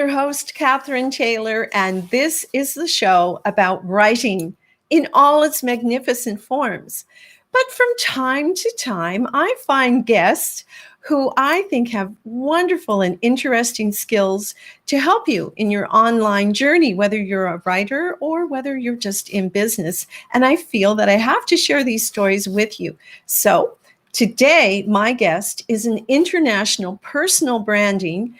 Your host, Catherine Taylor, and this is the show about writing in all its magnificent forms. But from time to time, I find guests who I think have wonderful and interesting skills to help you in your online journey, whether you're a writer or whether you're just in business. And I feel that I have to share these stories with you. So today, my guest is an international personal branding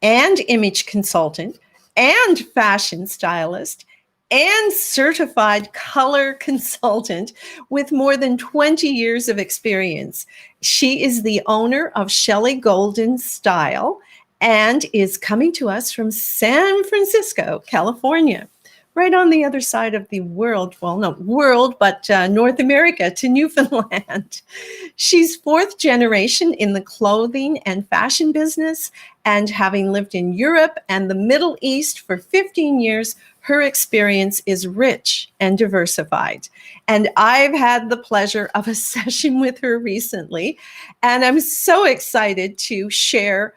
and image consultant and fashion stylist and certified color consultant with more than 20 years of experience. She is the owner of Shelley Golden Style and is coming to us from San Francisco, California, right on the other side of the world. Well, not world, but North America to Newfoundland. She's fourth generation in the clothing and fashion business, and having lived in Europe and the Middle East for 15 years, her experience is rich and diversified. And I've had the pleasure of a session with her recently, and I'm so excited to share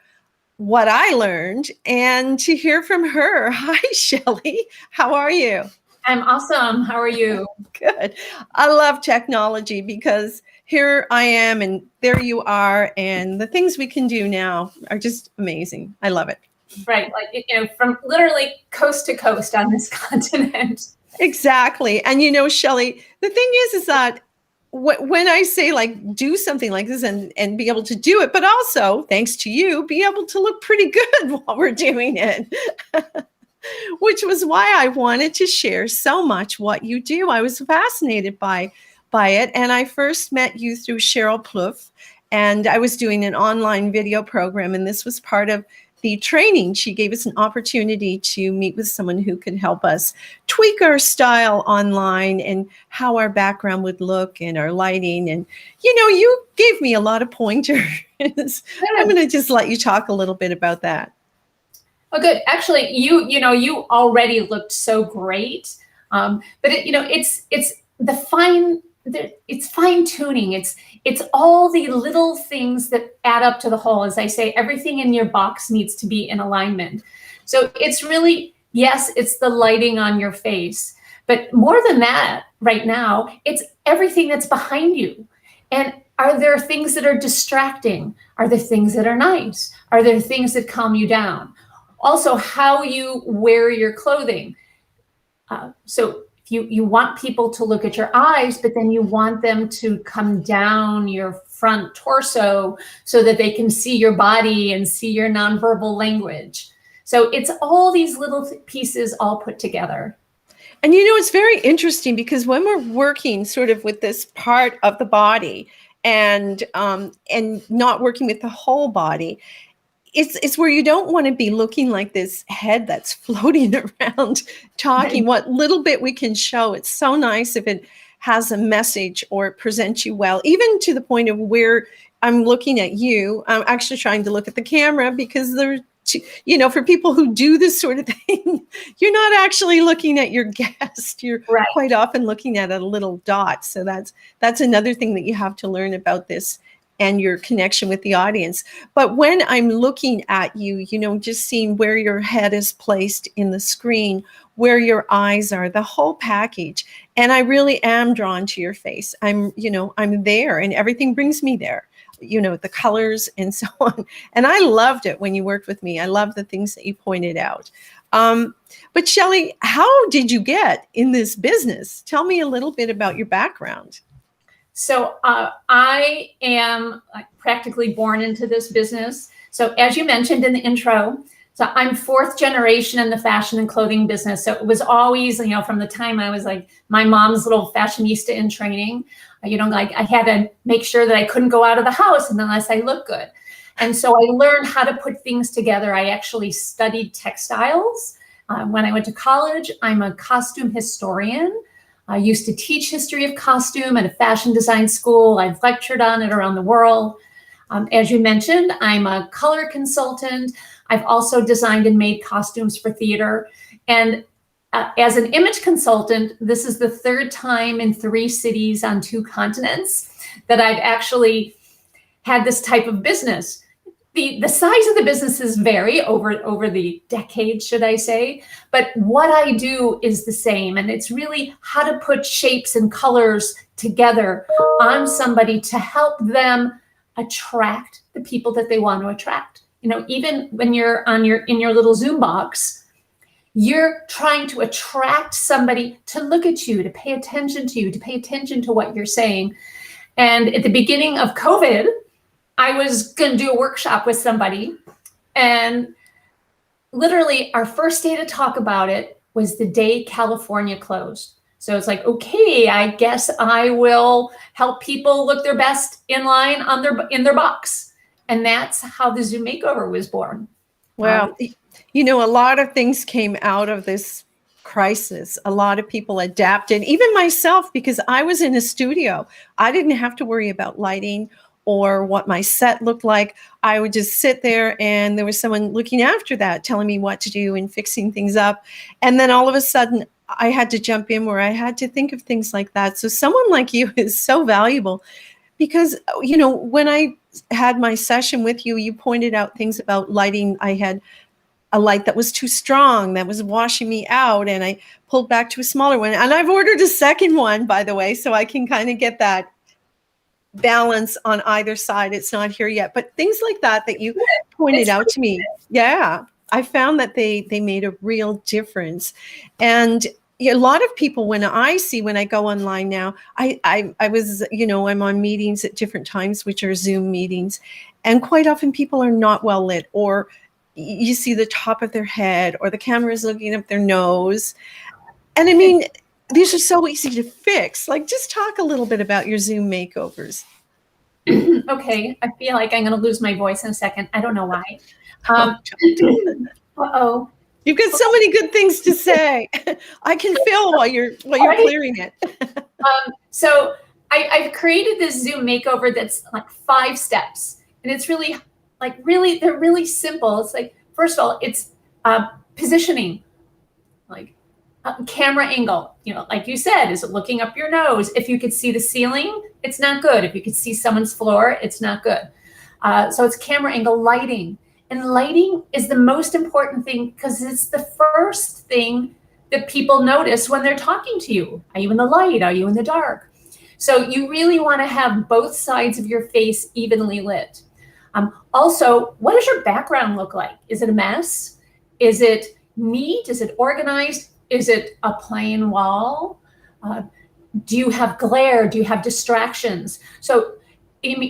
what I learned and to hear from her. Hi, Shelley. How are you? I'm awesome. How are you? Good. I love technology because here I am and there you are, and the things we can do now are just amazing. I love it. Right. Like, from literally coast to coast on this continent. Exactly. And Shelley, the thing is that when I say like do something like this and be able to do it, but also thanks to you, be able to look pretty good while we're doing it, which was why I wanted to share so much what you do. I was fascinated by it. And I first met you through Cheryl Plouffe, and I was doing an online video program, and this was part of the training. She gave us an opportunity to meet with someone who could help us tweak our style online and how our background would look and our lighting. And, you gave me a lot of pointers. I'm going to just let you talk a little bit about that. Oh, good. Actually, you already looked so great. But it's fine tuning. It's all the little things that add up to the whole. As I say, everything in your box needs to be in alignment. So it's really, yes, it's the lighting on your face, but more than that right now, it's everything that's behind you. And are there things that are distracting? Are there things that are nice? Are there things that calm you down? Also, how you wear your clothing. So you want people to look at your eyes, but then you want them to come down your front torso so that they can see your body and see your nonverbal language. So it's all these little pieces all put together. And it's very interesting because when we're working sort of with this part of the body and not working with the whole body, it's where you don't want to be looking like this head that's floating around talking. What little bit we can show, it's so nice if it has a message or it presents you well, even to the point of where I'm looking at you. I'm actually trying to look at the camera because for people who do this sort of thing, you're not actually looking at your guest. You're right. Quite often looking at a little dot. So that's another thing that you have to learn about this and your connection with the audience. But when I'm looking at you, just seeing where your head is placed in the screen, where your eyes are, the whole package. And I really am drawn to your face. I'm there and everything brings me there, the colors and so on. And I loved it when you worked with me. I love the things that you pointed out. But Shelley, how did you get in this business? Tell me a little bit about your background. So I am practically born into this business. So as you mentioned in the intro, so I'm fourth generation in the fashion and clothing business. So it was always, from the time I was like my mom's little fashionista in training, I had to make sure that I couldn't go out of the house unless I looked good. And so I learned how to put things together. I actually studied textiles. When I went to college, I'm a costume historian. I used to teach history of costume at a fashion design school. I've lectured on it around the world. As you mentioned, I'm a color consultant. I've also designed and made costumes for theater. And as an image consultant, this is the third time in 3 cities on 2 continents that I've actually had this type of business. the size of the businesses vary over the decades, should I say, but what I do is the same. And it's really how to put shapes and colors together on somebody to help them attract the people that they want to attract. Even when you're in your little Zoom box, you're trying to attract somebody to look at you, to pay attention to you, to pay attention to what you're saying. And at the beginning of COVID, I was going to do a workshop with somebody, and literally our first day to talk about it was the day California closed. So it's like, okay, I guess I will help people look their best in line in their box. And that's how the Zoom Makeover was born. Well, a lot of things came out of this crisis. A lot of people adapted, even myself, because I was in a studio. I didn't have to worry about lighting or what my set looked like. I would just sit there, and there was someone looking after that, telling me what to do and fixing things up. And then all of a sudden, I had to jump in where I had to think of things like that. So someone like you is so valuable, because, when I had my session with you, you pointed out things about lighting. I had a light that was too strong, that was washing me out, and I pulled back to a smaller one. And I've ordered a second one, by the way, so I can kind of get that balance on either side. It's not here yet, but things like that you pointed out to me. Yeah, I found that they made a real difference. And a lot of people, when I go online now, I was, I'm on meetings at different times, which are Zoom meetings, and quite often people are not well lit, or you see the top of their head, or the camera is looking up their nose. And I mean, these are so easy to fix. Like, just talk a little bit about your Zoom makeovers. Okay, I feel like I'm going to lose my voice in a second. I don't know why. Uh-oh. You've got so many good things to say. I can feel while you're clearing it. So I've created this Zoom makeover that's like 5 steps, and it's really they're really simple. It's like, first of all, it's positioning, like camera angle. Like you said, is it looking up your nose? If you could see the ceiling, it's not good. If you could see someone's floor, it's not good. So it's camera angle. Lighting. And lighting is the most important thing, because it's the first thing that people notice when they're talking to you. Are you in the light? Are you in the dark? So you really want to have both sides of your face evenly lit. Also, what does your background look like? Is it a mess? Is it neat? Is it organized? Is it a plain wall? Do you have glare? Do you have distractions? So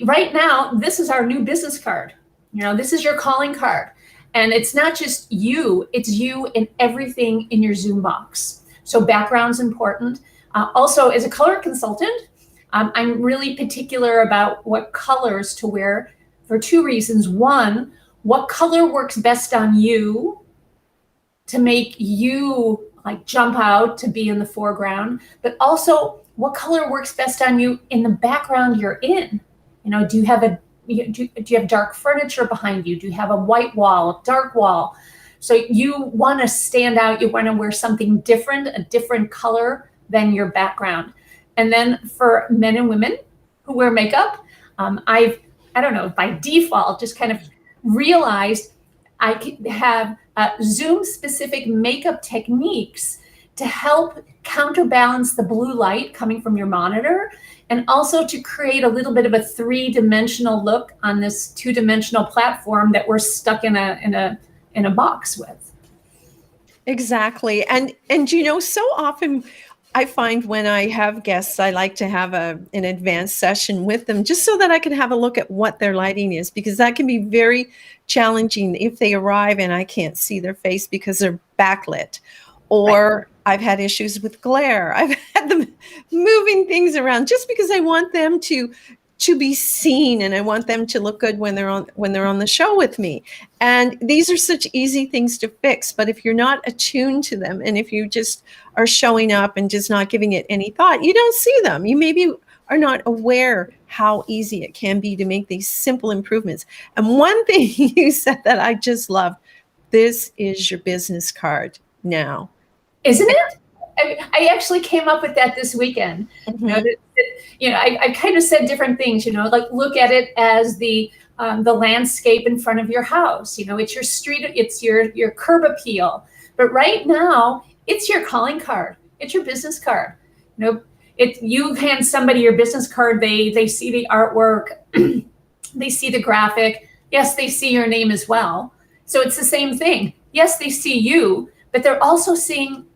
right now, this is our new business card. This is your calling card. And it's not just you, it's you and everything in your Zoom box. So background's important. Also, as a color consultant, I'm really particular about what colors to wear for 2 reasons. One, what color works best on you to make you like jump out to be in the foreground, but also what color works best on you in the background you're in. Do you have do you have dark furniture behind you? Do you have a white wall, a dark wall? So you want to stand out. You want to wear something different, a different color than your background. And then for men and women who wear makeup, I don't know, by default, just kind of realized I could have Zoom specific makeup techniques to help counterbalance the blue light coming from your monitor, and also to create a little bit of a 3-dimensional look on this 2-dimensional platform that we're stuck in a box with. Exactly. And so often I find when I have guests, I like to have an advanced session with them, just so that I can have a look at what their lighting is, because that can be very challenging if they arrive and I can't see their face because they're backlit. Or right. I've had issues with glare. I've had them moving things around just because I want them to be seen, and I want them to look good when they're on the show with me. And these are such easy things to fix, but if you're not attuned to them, and if you just are showing up and just not giving it any thought, you don't see them. You maybe are not aware how easy it can be to make these simple improvements. And one thing you said that I just loved, this is your business card now. Isn't it? I actually came up with that this weekend. Mm-hmm. I kind of said different things, like look at it as the the landscape in front of your house. It's your street, it's your curb appeal. But right now, it's your calling card. It's your business card. You hand somebody your business card, they see the artwork, they see the graphic. Yes, they see your name as well. So it's the same thing. Yes, they see you, but they're also seeing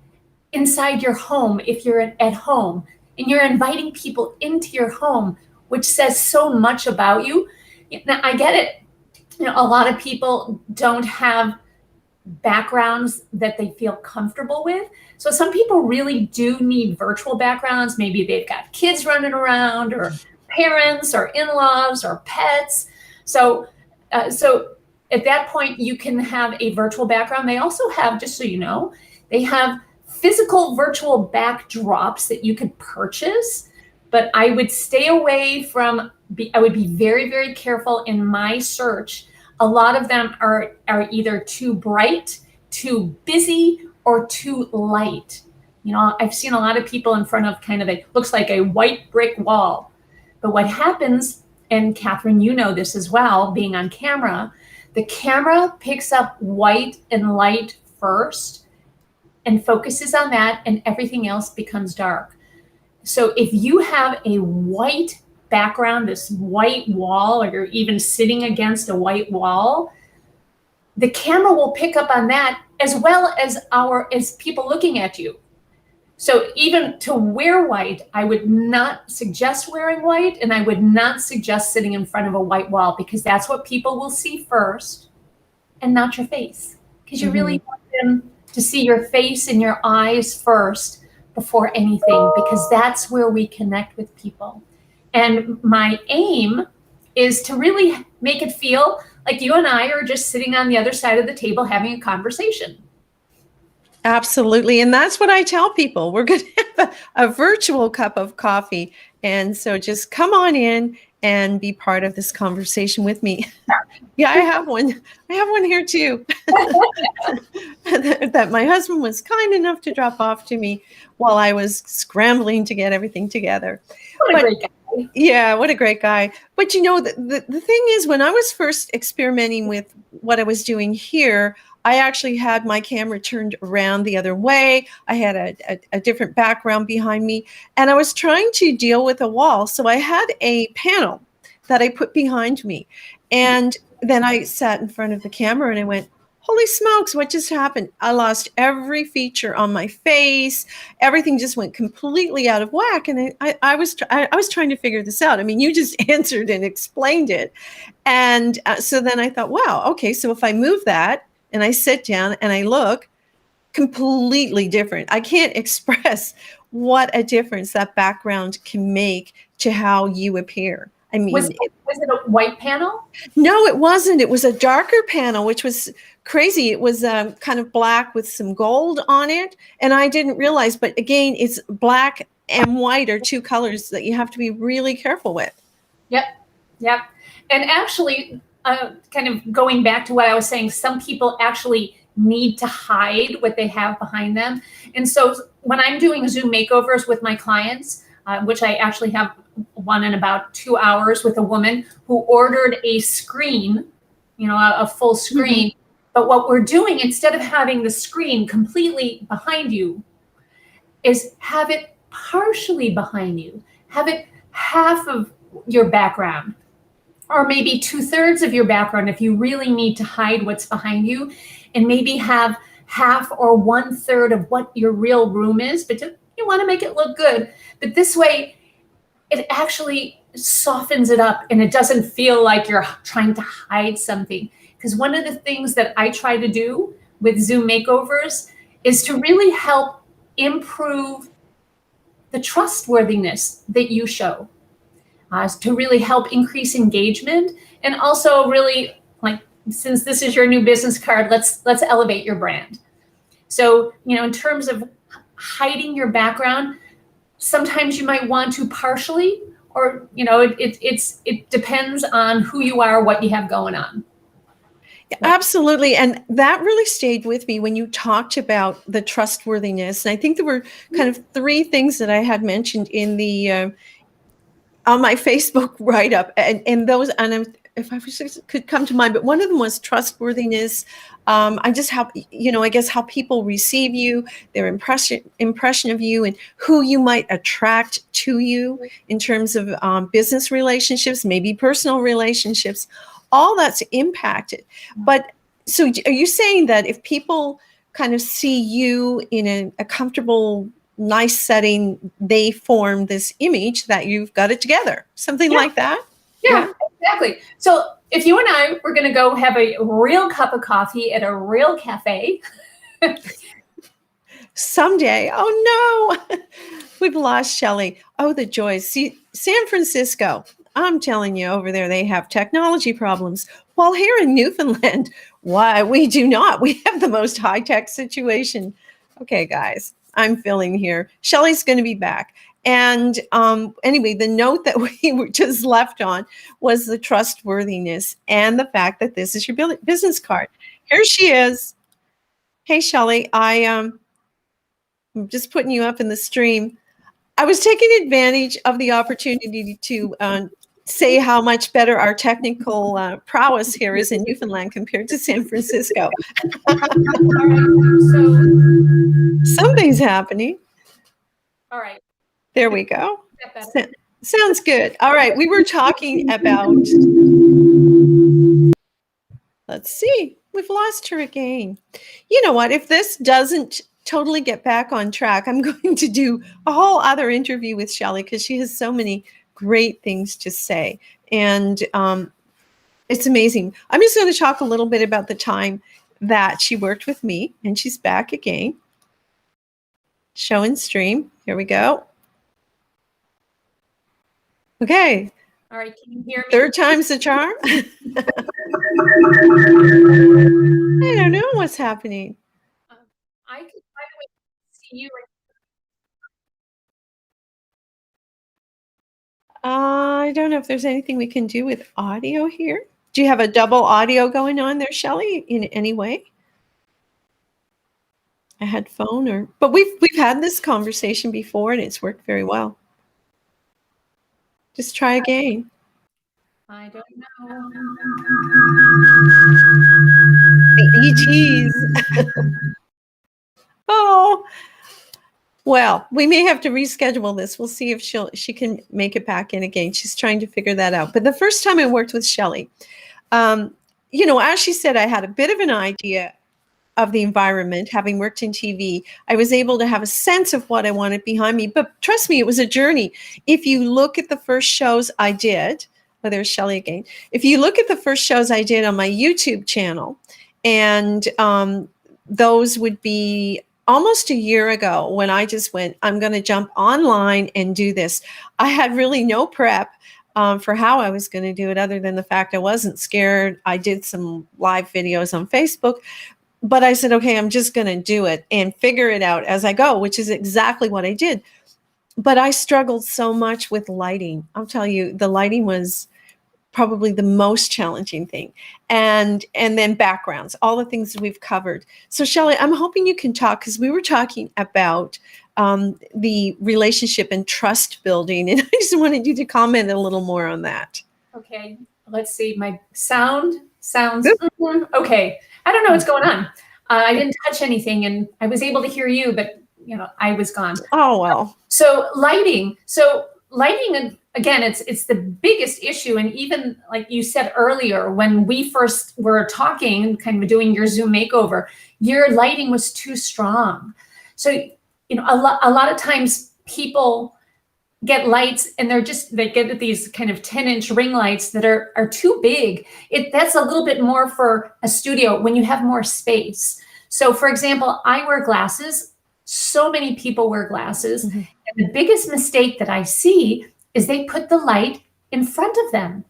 inside your home if you're at home, and you're inviting people into your home, which says so much about you. Now, I get it. A lot of people don't have backgrounds that they feel comfortable with. So some people really do need virtual backgrounds. Maybe they've got kids running around, or parents, or in-laws, or pets. So at that point, you can have a virtual background. They also have, just so you know, they have physical virtual backdrops that you could purchase. But I would stay away from, I would be very, very careful in my search. A lot of them are either too bright, too busy, or too light. I've seen a lot of people in front of looks like a white brick wall. But what happens, and Catherine, you know this as well, being on camera, the camera picks up white and light first and focuses on that, and everything else becomes dark. So if you have a white background, this white wall, or you're even sitting against a white wall, the camera will pick up on that, as well as people looking at you. So even to wear white, I would not suggest wearing white, and I would not suggest sitting in front of a white wall, because that's what people will see first, and not your face, because you really want them to see your face and your eyes first before anything, because that's where we connect with people. And my aim is to really make it feel like you and I are just sitting on the other side of the table having a conversation. Absolutely. And that's what I tell people. We're going to have a virtual cup of coffee. And so just come on in and be part of this conversation with me. Yeah, I have one. I have one here too. that my husband was kind enough to drop off to me while I was scrambling to get everything together. What a great guy. Yeah, what a great guy. But the thing is, when I was first experimenting with what I was doing here, I actually had my camera turned around the other way. I had a different background behind me, and I was trying to deal with a wall. So I had a panel that I put behind me. And then I sat in front of the camera and I went, holy smokes, what just happened? I lost every feature on my face. Everything just went completely out of whack. And I was trying to figure this out. I mean, you just answered and explained it. And so then I thought, wow, okay, so if I move that, and I sit down and I look, completely different. I can't express what a difference that background can make to how you appear. I mean, was it a white panel? No, it wasn't. It was a darker panel, which was crazy. It was kind of black with some gold on it. And I didn't realize, but again, it's black and white are two colors that you have to be really careful with. Yep. And actually, kind of going back to what I was saying, some people actually need to hide what they have behind them. And so when I'm doing Zoom makeovers with my clients, which I actually have one in about 2 hours with a woman who ordered a screen, a full screen. Mm-hmm. But what we're doing, instead of having the screen completely behind you, is have it partially behind you. Have it half of your background, or maybe 2/3 of your background if you really need to hide what's behind you, and maybe have half or 1/3 of what your real room is, but you want to make it look good. But this way, it actually softens it up and it doesn't feel like you're trying to hide something. Because one of the things that I try to do with Zoom makeovers is to really help improve the trustworthiness that you show. To really help increase engagement, and also really, like, since this is your new business card, let's elevate your brand. So, in terms of hiding your background, sometimes you might want to partially, or it depends on who you are, what you have going on. Absolutely. And that really stayed with me when you talked about the trustworthiness. And I think there were kind of 3 things that I had mentioned in the on my Facebook write-up, and those, and if I could come to mind, but one of them was trustworthiness. I just how, I guess how people receive you, their impression of you, and who you might attract to you in terms of business relationships, maybe personal relationships, all that's impacted. But so are you saying that if people kind of see you in a comfortable, nice setting, they form this image that you've got it together, something like that? Yeah, exactly. So if you and I were going to go have a real cup of coffee at a real cafe. Someday. Oh, no. We've lost Shelley. Oh, the joys. See, San Francisco, I'm telling you, over there, they have technology problems. While here in Newfoundland, why, we do not. We have the most high-tech situation. Okay, guys, I'm filling here. Shelley's going to be back. And anyway, the note that we were just left on was the trustworthiness and the fact that this is your business card. Here she is. Hey, Shelley, I'm just putting you up in the stream. I was taking advantage of the opportunity to say how much better our technical prowess here is in Newfoundland compared to San Francisco. So something's happening. All right. There we go. Sounds good. All right. We were talking about, let's see, we've lost her again. You know what? If this doesn't totally get back on track, I'm going to do a whole other interview with Shelley because she has so many great things to say. And it's amazing. I'm just going to talk a little bit about the time that she worked with me, and she's back again. Show and stream. Here we go. Okay. All right. Can you hear me? Third time's the charm. I don't know what's happening. I could, by the way, see you. I don't know if there's anything we can do with audio here. Do you have a double audio going on there, Shelley, in any way? A headphone or, but we've had this conversation before and it's worked very well. Just try again. I don't know. The ETs. Oh, well, we may have to reschedule this. We'll see if she can make it back in again. She's trying to figure that out. But the first time I worked with Shelley, as she said, I had a bit of an idea of the environment. Having worked in TV, I was able to have a sense of what I wanted behind me. But trust me, it was a journey. If you look at the first shows I did, oh, there's Shelley again. If you look at the first shows I did on my YouTube channel, and those would be almost a year ago when I just went, I'm going to jump online and do this. I had really no prep for how I was going to do it, other than the fact I wasn't scared. I did some live videos on Facebook. But I said, okay, I'm just going to do it and figure it out as I go, which is exactly what I did. But I struggled so much with lighting. I'll tell you, the lighting was probably the most challenging thing. And then backgrounds, all the things that we've covered. So Shelley, I'm hoping you can talk, because we were talking about the relationship and trust building. And I just wanted you to comment a little more on that. Okay, let's see. My sounds okay. I don't know what's going on. I didn't touch anything, and I was able to hear you, but I was gone. Oh well. So lighting, again, it's the biggest issue, and even like you said earlier, when we first were talking, kind of doing your Zoom makeover, your lighting was too strong. So a lot of times people get lights and they get these kind of 10-inch ring lights that are too big. That's a little bit more for a studio when you have more space. So for example, I wear glasses. So many people wear glasses. Mm-hmm. And the biggest mistake that I see is they put the light in front of them.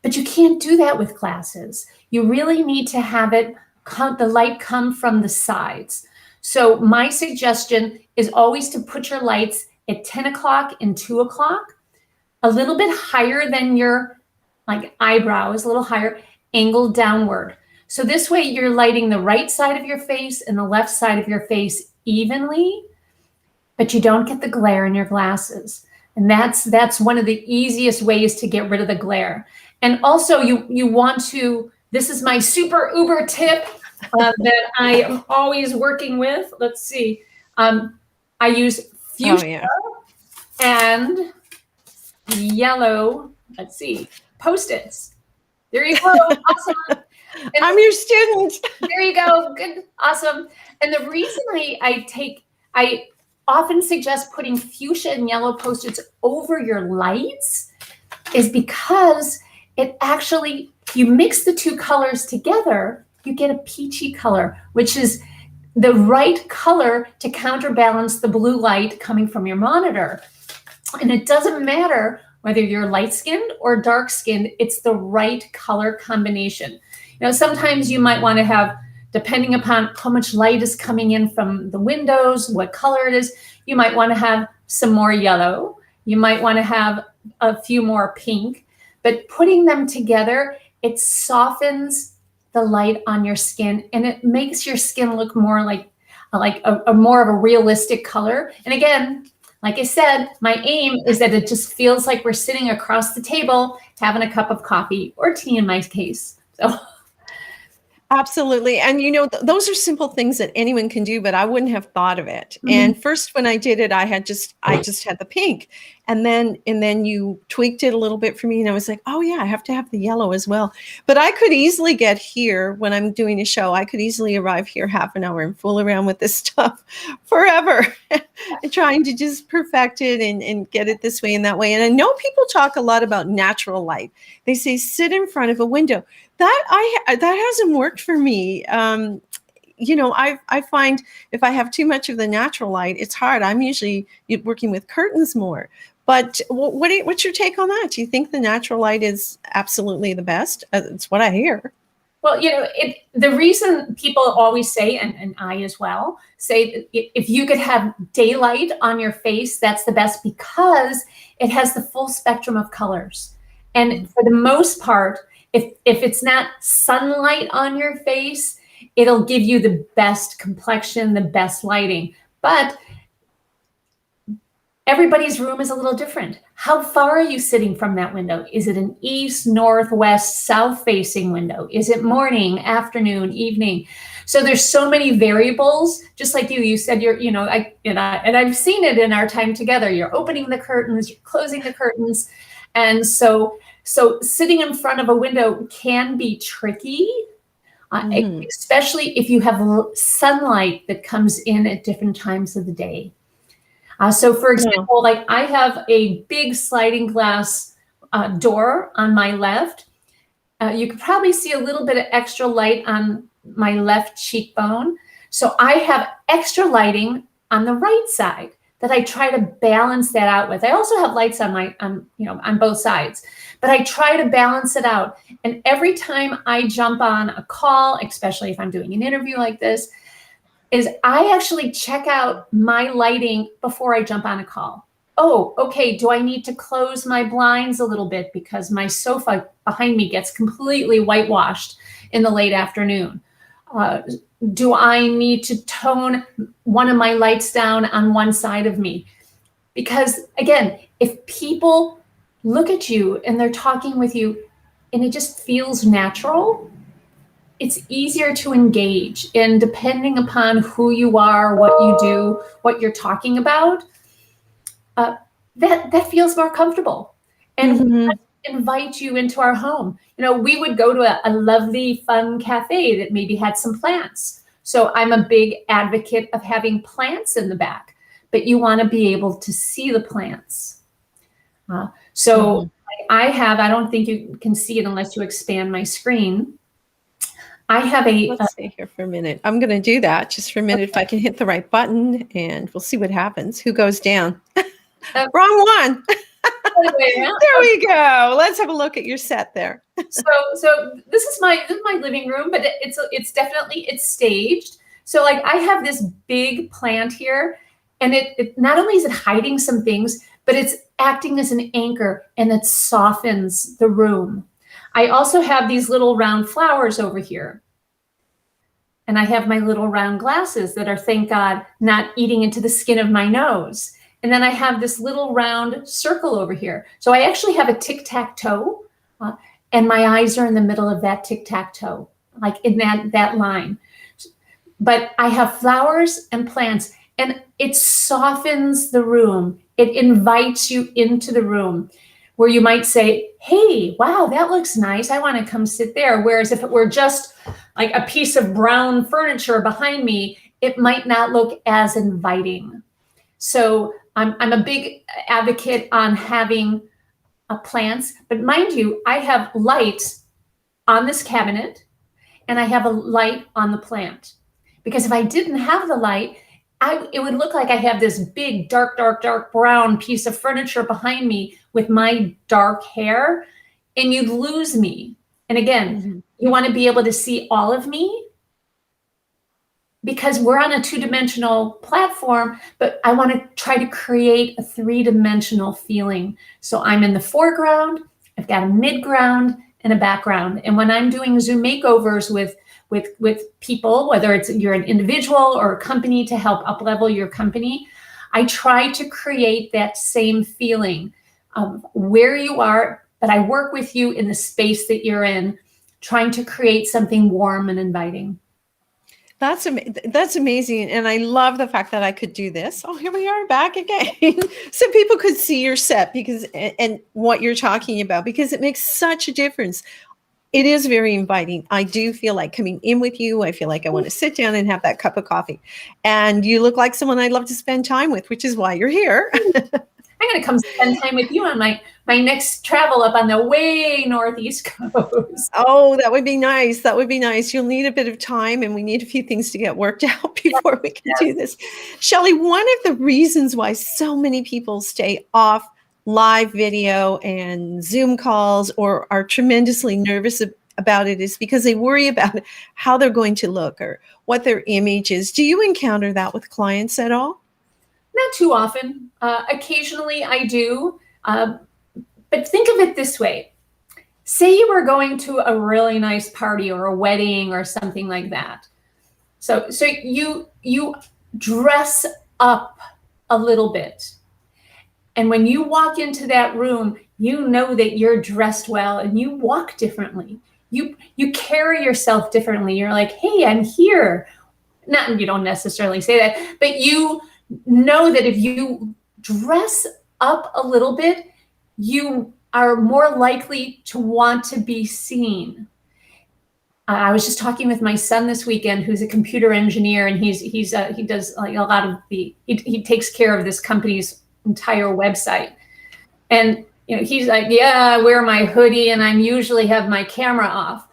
But you can't do that with glasses. You really need to have the light come from the sides. So my suggestion is always to put your lights at 10 o'clock and 2 o'clock, a little bit higher than your eyebrows, a little higher, angled downward. So this way you're lighting the right side of your face and the left side of your face evenly, but you don't get the glare in your glasses. And that's one of the easiest ways to get rid of the glare. And also you want to, this is my super uber tip that I am always working with. Let's see. I use fuchsia and yellow, let's see, Post-its. There you go. Awesome. And I'm your student. There you go. Good. Awesome. And the reason I often suggest putting fuchsia and yellow Post-its over your lights is because it actually, you mix the two colors together, you get a peachy color, which is the right color to counterbalance the blue light coming from your monitor. And it doesn't matter whether you're light-skinned or dark-skinned, it's the right color combination. You know, sometimes you might want to have, depending upon how much light is coming in from the windows, what color it is, you might want to have some more yellow. You might want to have a few more pink, but putting them together, it softens the light on your skin and it makes your skin look more like a more of a realistic color. And again, like I said, my aim is that it just feels like we're sitting across the table having a cup of coffee or tea in my case. So. Absolutely. And you know, those are simple things that anyone can do, but I wouldn't have thought of it. Mm-hmm. And first when I did it, I just had the pink, and then you tweaked it a little bit for me, and I was like, oh yeah, I have to have the yellow as well. But I could easily get here when I'm doing a show. I could easily arrive here half an hour and fool around with this stuff forever and trying to just perfect it and get it this way and that way. And I know people talk a lot about natural light. They say sit in front of a window. That hasn't worked for me. You know, I find if I have too much of the natural light, it's hard. I'm usually working with curtains more. But what's your take on that? Do you think the natural light is absolutely the best? It's what I hear. Well, you know, the reason people always say, and I as well, say if you could have daylight on your face, that's the best because it has the full spectrum of colors. And for the most part, if it's not sunlight on your face, it'll give you the best complexion, the best lighting. But everybody's room is a little different. How far are you sitting from that window? Is it an east, north, west, south facing window? Is it morning, afternoon, evening? So there's so many variables. Just like you said, and I've seen it in our time together. You're opening the curtains, you're closing the curtains, and so sitting in front of a window can be tricky, especially if you have sunlight that comes in at different times of the day. So for example, like I have a big sliding glass door on my left. You could probably see a little bit of extra light on my left cheekbone. So I have extra lighting on the right side that I try to balance that out with. I also have lights on both sides, but I try to balance it out. And every time I jump on a call, especially if I'm doing an interview like this, is I actually check out my lighting before I jump on a call. Oh, okay, do I need to close my blinds a little bit because my sofa behind me gets completely whitewashed in the late afternoon? Do I need to tone one of my lights down on one side of me? Because again, if people look at you and they're talking with you and it just feels natural, it's easier to engage. And depending upon who you are, what you do, what you're talking about, that feels more comfortable. And we invite you into our home. You know, we would go to a lovely, fun cafe that maybe had some plants. So I'm a big advocate of having plants in the back, but you want to be able to see the plants. I don't think you can see it unless you expand my screen. I have let's stay here for a minute. I'm going to do that just for a minute. If I can hit the right button, and we'll see what happens. Who goes down? Wrong one. There we go. Let's have a look at your set there. So this is my living room, but it's definitely staged. So like I have this big plant here, and it not only is it hiding some things, but it's acting as an anchor, and it softens the room. I also have these little round flowers over here. And I have my little round glasses that are, thank God, not eating into the skin of my nose. And then I have this little round circle over here. So I actually have a tic-tac-toe. and my eyes are in the middle of that tic-tac-toe, like in that line. But I have flowers and plants, and it softens the room. It invites you into the room where you might say, hey, wow, that looks nice. I want to come sit there. Whereas if it were just like a piece of brown furniture behind me, it might not look as inviting. So I'm a big advocate on having plants, but mind you, I have lights on this cabinet and I have a light on the plant. Because if I didn't have the light, it would look like I have this big, dark, dark, dark brown piece of furniture behind me with my dark hair, and you'd lose me. And again, you want to be able to see all of me because we're on a two-dimensional platform, but I want to try to create a three-dimensional feeling. So I'm in the foreground, I've got a mid-ground, and a background. And when I'm doing Zoom makeovers with people, whether you're an individual or a company to help up-level your company, I try to create that same feeling of where you are, but I work with you in the space that you're in, trying to create something warm and inviting. That's amazing. And I love the fact that I could do this. Oh, here we are back again. So people could see your set and what you're talking about, because it makes such a difference. It is very inviting. I do feel like coming in with you. I feel like I want to sit down and have that cup of coffee. And you look like someone I'd love to spend time with, which is why you're here. I'm going to come spend time with you on my next travel up on the way northeast coast. Oh, that would be nice. That would be nice. You'll need a bit of time, and we need a few things to get worked out before we can do this. Shelley, one of the reasons why so many people stay off live video and Zoom calls or are tremendously nervous about it is because they worry about how they're going to look or what their image is. Do you encounter that with clients at all? Not too often. Occasionally I do. But think of it this way. Say you were going to a really nice party or a wedding or something like that. So you dress up a little bit. And when you walk into that room, you know that you're dressed well and you walk differently. You carry yourself differently. You're like, hey, I'm here. You don't necessarily say that, but you know that if you dress up a little bit, you are more likely to want to be seen. I was just talking with my son this weekend, who's a computer engineer, and he does like a lot of he takes care of this company's entire website. And he's like, yeah, I wear my hoodie and I usually have my camera off.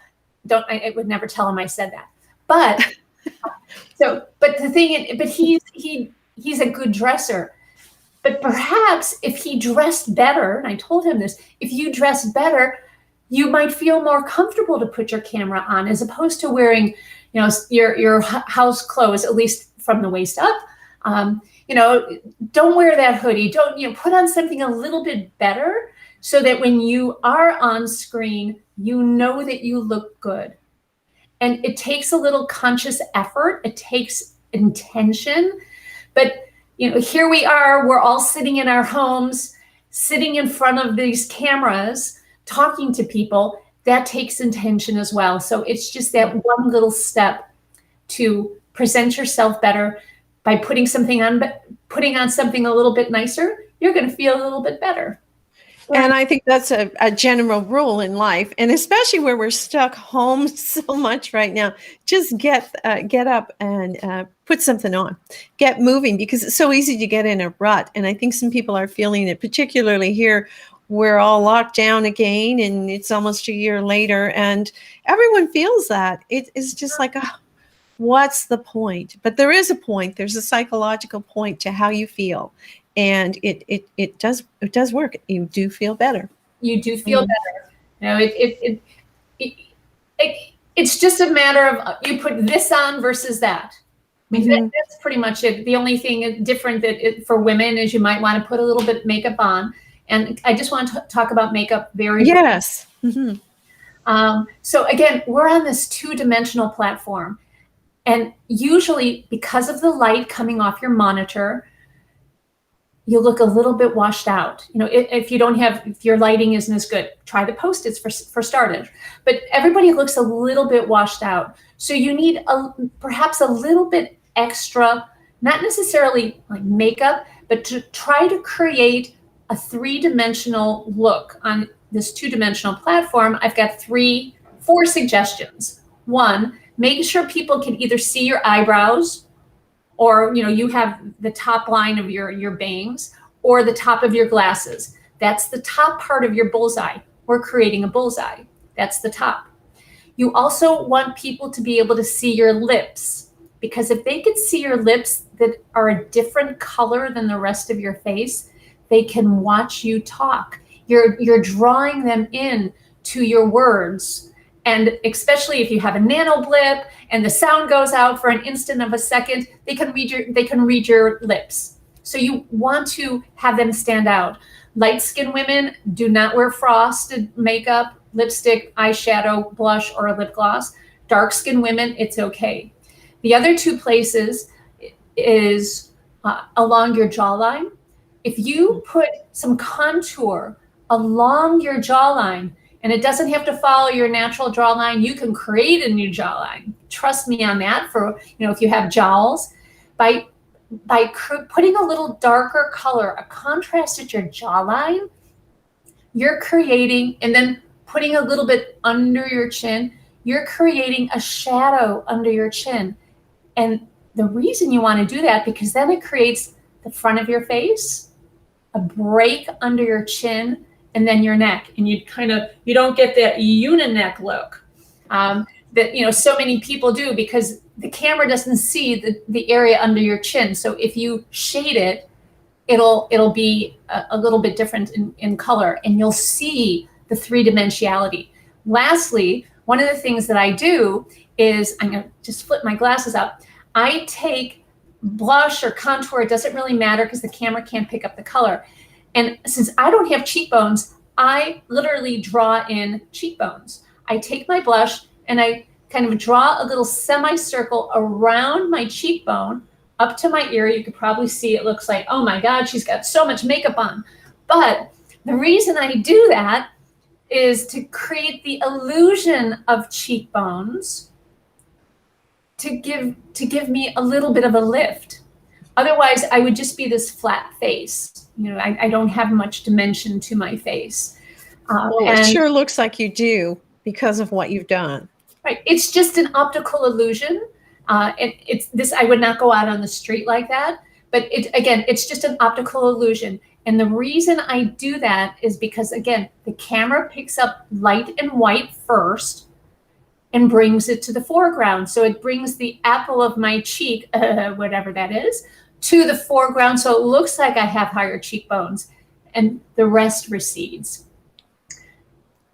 I would never tell him I said that. But he's a good dresser. But perhaps if he dressed better, and I told him this, if you dressed better, you might feel more comfortable to put your camera on as opposed to wearing, your house clothes, at least from the waist up. Don't wear that hoodie. Don't, put on something a little bit better so that when you are on screen, you know that you look good. And it takes a little conscious effort. It takes intention. But, here we are, we're all sitting in our homes, sitting in front of these cameras, talking to people. That takes intention as well. So it's just that one little step to present yourself better. By putting on something a little bit nicer, you're going to feel a little bit better. And I think that's a general rule in life, and especially where we're stuck home so much right now. Just get up and put something on, get moving, because it's so easy to get in a rut. And I think some people are feeling it, particularly here. We're all locked down again, and it's almost a year later, and everyone feels that. It is just like, what's the point? But there is a point. There's a psychological point to how you feel. And it does work. You do feel better. You do feel better. It's just a matter of you put this on versus that. I mean, that's pretty much it. The only thing different for women is you might want to put a little bit of makeup on. And I just want to talk about makeup very yes. So again, we're on this two-dimensional platform. And usually because of the light coming off your monitor, you look a little bit washed out. If your lighting isn't as good, try the Post-its for starters. But everybody looks a little bit washed out. So you need perhaps a little bit extra, not necessarily like makeup, but to try to create a 3-dimensional look on this 2-dimensional platform. I've got 4 suggestions. One, make sure people can either see your eyebrows, or you have the top line of your bangs, or the top of your glasses. That's the top part of your bullseye. We're creating a bullseye. That's the top. You also want people to be able to see your lips, because if they could see your lips that are a different color than the rest of your face, they can watch you talk. You're drawing them in to your words. And especially if you have a nano blip and the sound goes out for an instant of a second, they can read your lips. So you want to have them stand out. Light-skinned women do not wear frosted makeup, lipstick, eyeshadow, blush, or a lip gloss. Dark-skinned women, it's okay. The other 2 places is along your jawline. If you put some contour along your jawline, and it doesn't have to follow your natural jawline, you can create a new jawline. Trust me on that. For if you have jowls, by putting a little darker color, a contrast at your jawline, you're creating, and then putting a little bit under your chin, you're creating a shadow under your chin. And the reason you want to do that, because then it creates the front of your face, a break under your chin, and then your neck, and you don't get that uni-neck look that so many people do, because the camera doesn't see the area under your chin. So if you shade it, it'll be a little bit different in color, and you'll see the 3-dimensionality. Lastly, one of the things that I do is, I'm gonna just flip my glasses up. I take blush or contour, it doesn't really matter because the camera can't pick up the color. And since I don't have cheekbones, I literally draw in cheekbones. I take my blush and I kind of draw a little semicircle around my cheekbone up to my ear. You could probably see it looks like, oh my God, she's got so much makeup on. But the reason I do that is to create the illusion of cheekbones to give me a little bit of a lift. Otherwise, I would just be this flat face. I don't have much dimension to my face. It sure looks like you do because of what you've done. Right. It's just an optical illusion. I would not go out on the street like that. But it's just an optical illusion. And the reason I do that is because, again, the camera picks up light and white first and brings it to the foreground. So it brings the apple of my cheek, whatever that is, to the foreground. So it looks like I have higher cheekbones, and the rest recedes.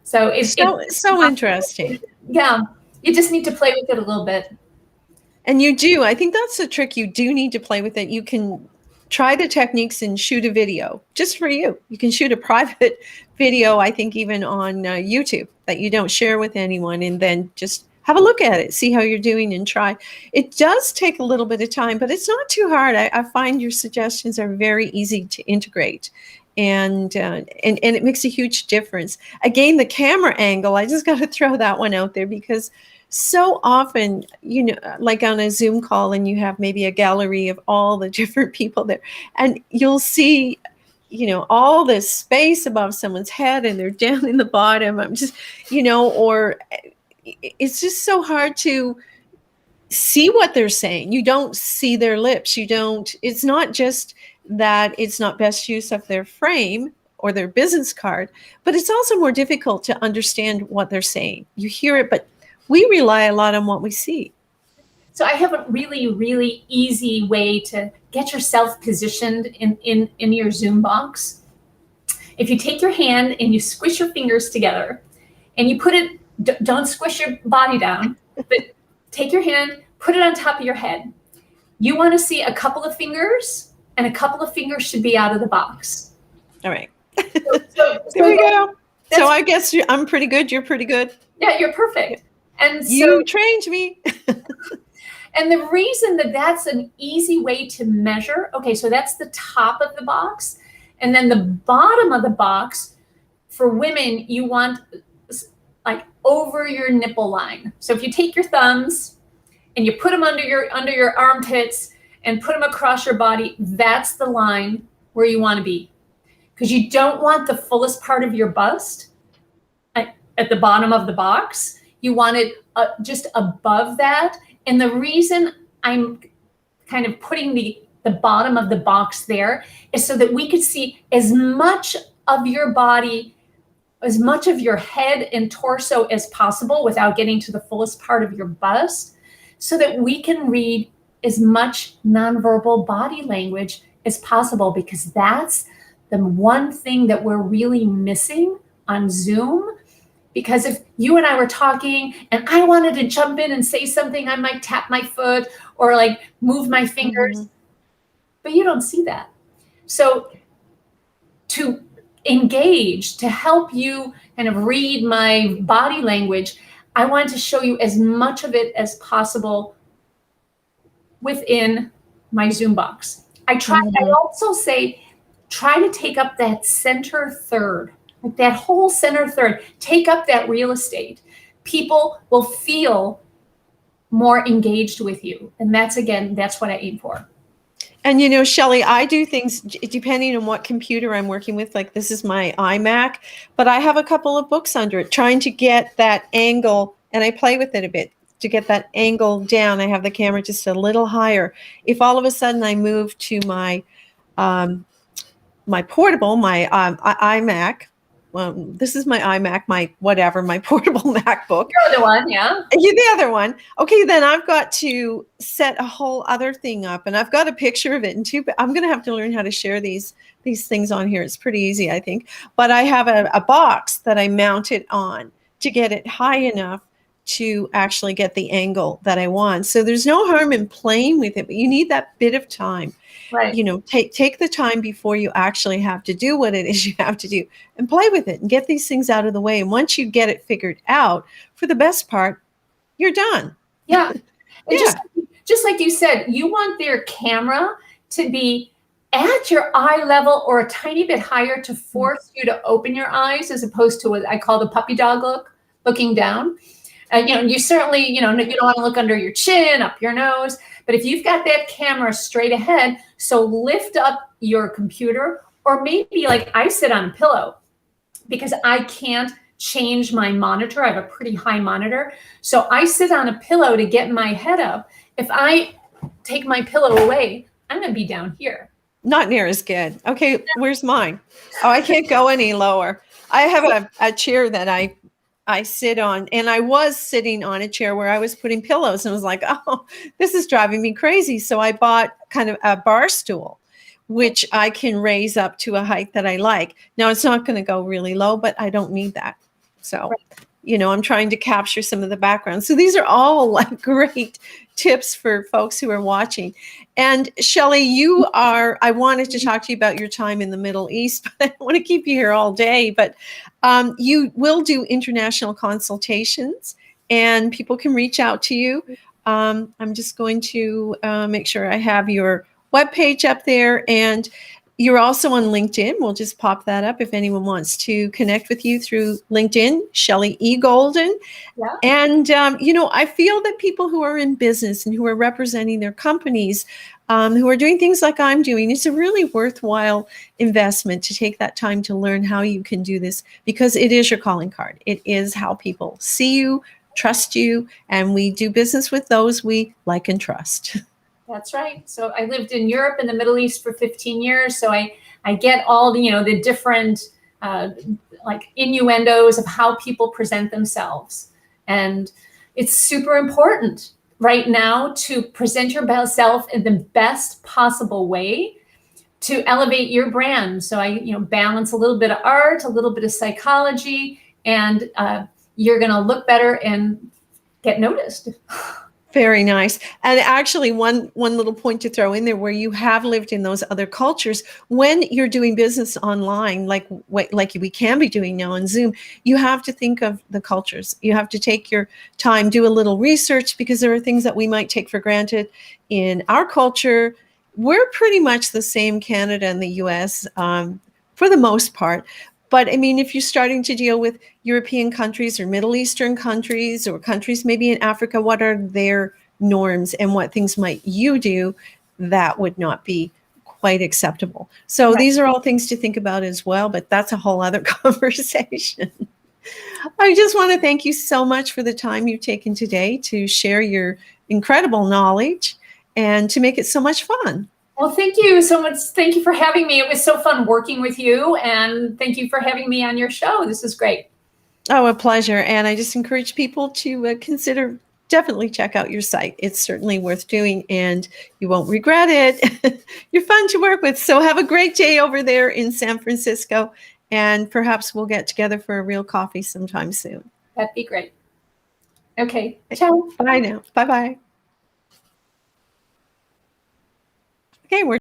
So it's so interesting. Yeah. You just need to play with it a little bit. And you do. I think that's the trick. You do need to play with it. You can try the techniques and shoot a video just for you. You can shoot a private video, I think, even on YouTube that you don't share with anyone, and then just have a look at it, see how you're doing, and try. It does take a little bit of time, but it's not too hard. I find your suggestions are very easy to integrate. And it makes a huge difference. Again, the camera angle, I just got to throw that one out there, because so often, like on a Zoom call, and you have maybe a gallery of all the different people there, and you'll see, all this space above someone's head, and they're down in the bottom. I'm just, or it's just so hard to see what they're saying. You don't see their lips. It's not just that it's not best use of their frame or their business card, but it's also more difficult to understand what they're saying. You hear it, but we rely a lot on what we see. So I have a really, really easy way to get yourself positioned in your Zoom box. If you take your hand and you squish your fingers together, and you put it, don't squish your body down, but take your hand, put it on top of your head. You want to see a couple of fingers, and a couple of fingers should be out of the box. All right. There we go. So I guess I'm pretty good. You're pretty good. Yeah, you're perfect. And so, you trained me. And the reason that that's an easy way to measure, okay, so that's the top of the box. And then the bottom of the box for women, you want like over your nipple line. So if you take your thumbs and you put them under your armpits and put them across your body, that's the line where you want to be. Because you don't want the fullest part of your bust at the bottom of the box. You want it just above that. And the reason I'm kind of putting the bottom of the box there is so that we could see as much of your body, as much of your head and torso as possible without getting to the fullest part of your bust, so that we can read as much nonverbal body language as possible, because that's the one thing that we're really missing on Zoom. Because if you and I were talking and I wanted to jump in and say something, I might tap my foot or like move my fingers, but you don't see that. So to engage, to help you kind of read my body language, I wanted to show you as much of it as possible within my Zoom box. I also say, try to take up that center third, like that whole center third, take up that real estate. People will feel more engaged with you. And that's what I aim for. And, you know, Shelley, I do things depending on what computer I'm working with. Like this is my iMac, but I have a couple of books under it trying to get that angle, and I play with it a bit to get that angle down. I have the camera just a little higher. If all of a sudden I move to my my portable, my iMac, well, this is my iMac, my whatever, my portable MacBook. The other one, yeah. The other one. Okay, then I've got to set a whole other thing up, and I've got a picture of it. And I'm going to have to learn how to share these things on here. It's pretty easy, I think. But I have a box that I mount it on to get it high enough to actually get the angle that I want. So there's no harm in playing with it, but you need that bit of time. Right. You know, take the time before you actually have to do what it is you have to do, and play with it and get these things out of the way. And once you get it figured out, for the best part, you're done. Yeah. And just like you said, you want their camera to be at your eye level or a tiny bit higher to force you to open your eyes, as opposed to what I call the puppy dog look, looking down. You certainly, you don't want to look under your chin, up your nose. But if you've got that camera straight ahead, so lift up your computer, or maybe like I sit on a pillow because I can't change my monitor. I have a pretty high monitor. So I sit on a pillow to get my head up. If I take my pillow away, I'm going to be down here. Not near as good. Okay, where's mine? Oh, I can't go any lower. I have a chair that I sit on, and I was sitting on a chair where I was putting pillows, and was like, oh, this is driving me crazy. So I bought kind of a bar stool, which I can raise up to a height that I like. Now it's not going to go really low, but I don't need that. So, I'm trying to capture some of the background. So these are all like great tips for folks who are watching. And Shelley, I wanted to talk to you about your time in the Middle East, but I don't want to keep you here all day, but you will do international consultations and people can reach out to you. I'm just going to make sure I have your webpage up there, and you're also on LinkedIn. We'll just pop that up if anyone wants to connect with you through LinkedIn, Shelley E. Golden. Yeah. And, I feel that people who are in business and who are representing their companies, who are doing things like I'm doing, it's a really worthwhile investment to take that time to learn how you can do this, because it is your calling card. It is how people see you, trust you, and we do business with those we like and trust. That's right. So I lived in Europe and the Middle East for 15 years. So I get all the different like innuendos of how people present themselves. And it's super important right now to present yourself in the best possible way to elevate your brand. So I balance a little bit of art, a little bit of psychology, and you're going to look better and get noticed. Very nice. And actually, one little point to throw in there, where you have lived in those other cultures, when you're doing business online, like we can be doing now on Zoom, you have to think of the cultures. You have to take your time, do a little research, because there are things that we might take for granted in our culture. We're pretty much the same, Canada and the US, for the most part. But I mean, if you're starting to deal with European countries or Middle Eastern countries or countries maybe in Africa, what are their norms and what things might you do that would not be quite acceptable? So these are all things to think about as well, but that's a whole other conversation. I just want to thank you so much for the time you've taken today to share your incredible knowledge and to make it so much fun. Well, thank you so much. Thank you for having me. It was so fun working with you, and thank you for having me on your show. This is great. Oh, a pleasure. And I just encourage people to definitely check out your site. It's certainly worth doing, and you won't regret it. You're fun to work with. So have a great day over there in San Francisco, and perhaps we'll get together for a real coffee sometime soon. That'd be great. Okay. Ciao. Bye now. Bye-bye. Okay, we're